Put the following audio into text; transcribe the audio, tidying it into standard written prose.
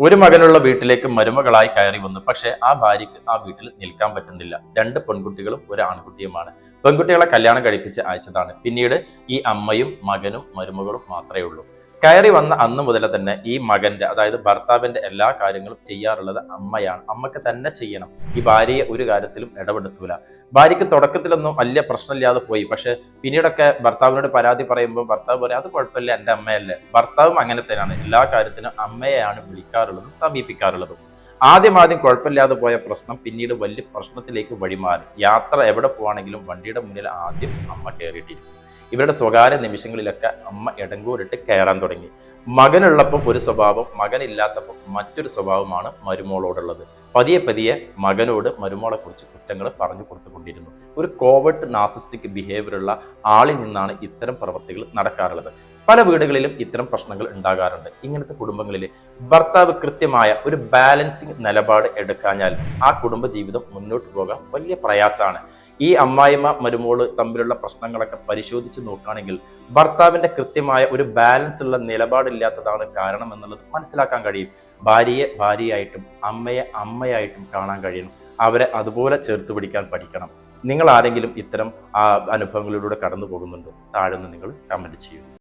ഒരു മകനുള്ള വീട്ടിലേക്ക് മരുമകളായി കയറി വന്നു. പക്ഷെ ആ ഭാര്യയ്ക്ക് ആ വീട്ടിൽ നിൽക്കാൻ പറ്റുന്നില്ല. രണ്ട് പെൺകുട്ടികളും ഒരു ആൺകുട്ടിയുമാണ്. പെൺകുട്ടികളെ കല്യാണം കഴിപ്പിച്ച് അയച്ചതാണ്. പിന്നീട് ഈ അമ്മയും മകനും മരുമകളും മാത്രമേ ഉള്ളൂ. കയറി വന്ന അന്ന് മുതൽ തന്നെ ഈ മകന്റെ, അതായത് ഭർത്താവിന്റെ എല്ലാ കാര്യങ്ങളും ചെയ്യാറുള്ളത് അമ്മയാണ്. അമ്മക്ക് തന്നെ ചെയ്യണം. ഈ ഭാര്യയെ ഒരു കാര്യത്തിലും ഇടപെടുത്തൂല. ഭാര്യയ്ക്ക് തുടക്കത്തിലൊന്നും വലിയ പ്രശ്നമില്ലാതെ പോയി. പക്ഷെ പിന്നീടൊക്കെ ഭർത്താവിനോട് പരാതി പറയുമ്പോൾ ഭർത്താവ് പറയും, അത് കുഴപ്പമില്ല, എൻ്റെ അമ്മയല്ലേ. ഭർത്താവും അങ്ങനെ തന്നെയാണ്. എല്ലാ കാര്യത്തിനും അമ്മയെയാണ് വിളിക്കാറുള്ളതും സമീപിക്കാറുള്ളതും. ആദ്യം കുഴപ്പമില്ലാതെ പോയ പ്രശ്നം പിന്നീട് വലിയ പ്രശ്നത്തിലേക്ക് വഴിമാറി. യാത്ര എവിടെ പോവാണെങ്കിലും വണ്ടിയുടെ മുന്നിൽ ആദ്യം അമ്മ കയറിയിട്ടിരിക്കും. ഇവരുടെ സ്വകാര്യ നിമിഷങ്ങളിലൊക്കെ അമ്മ ഇടങ്കൂരിട്ട് കയറാൻ തുടങ്ങി. മകനുള്ളപ്പോൾ ഒരു സ്വഭാവം, മകനില്ലാത്തപ്പോൾ മറ്റൊരു സ്വഭാവമാണ് മരുമോളോടുള്ളത്. പതിയെ മകനോട് മരുമോളെ കുറിച്ച് കുറ്റങ്ങൾ പറഞ്ഞു കൊടുത്തുകൊണ്ടിരുന്നു. ഒരു കോവർട്ട് നാർസിസ്റ്റിക് ബിഹേവിയറുള്ള ആളിൽ നിന്നാണ് ഇത്തരം പ്രവർത്തികൾ നടക്കാറുള്ളത്. പല വീടുകളിലും ഇത്തരം പ്രശ്നങ്ങൾ ഉണ്ടാകാറുണ്ട്. ഇങ്ങനത്തെ കുടുംബങ്ങളിൽ ഭർത്താവ് കൃത്യമായ ഒരു ബാലൻസിങ് നിലപാട് എടുക്കാഞ്ഞാൽ ആ കുടുംബ ജീവിതം മുന്നോട്ട് പോകാൻ വലിയ പ്രയാസമാണ്. ഈ അമ്മായിമ്മ മരുമോള് തമ്മിലുള്ള പ്രശ്നങ്ങളൊക്കെ പരിശോധിച്ച് നോക്കുകയാണെങ്കിൽ ഭർത്താവിന്റെ കൃത്യമായ ഒരു ബാലൻസ് ഉള്ള നിലപാടില്ലാത്തതാണ് കാരണം എന്നുള്ളത് മനസ്സിലാക്കാൻ കഴിയും. ഭാര്യയെ ഭാര്യയായിട്ടും അമ്മയെ അമ്മയായിട്ടും കാണാൻ കഴിയണം. അവരെ അതുപോലെ ചേർത്ത് പിടിക്കാൻ പഠിക്കണം. നിങ്ങൾ ആരെങ്കിലും ഇത്തരം അനുഭവങ്ങളിലൂടെ കടന്നു പോകുന്നുണ്ടോ? താഴെ നിന്ന് നിങ്ങൾ കമന്റ് ചെയ്യൂ.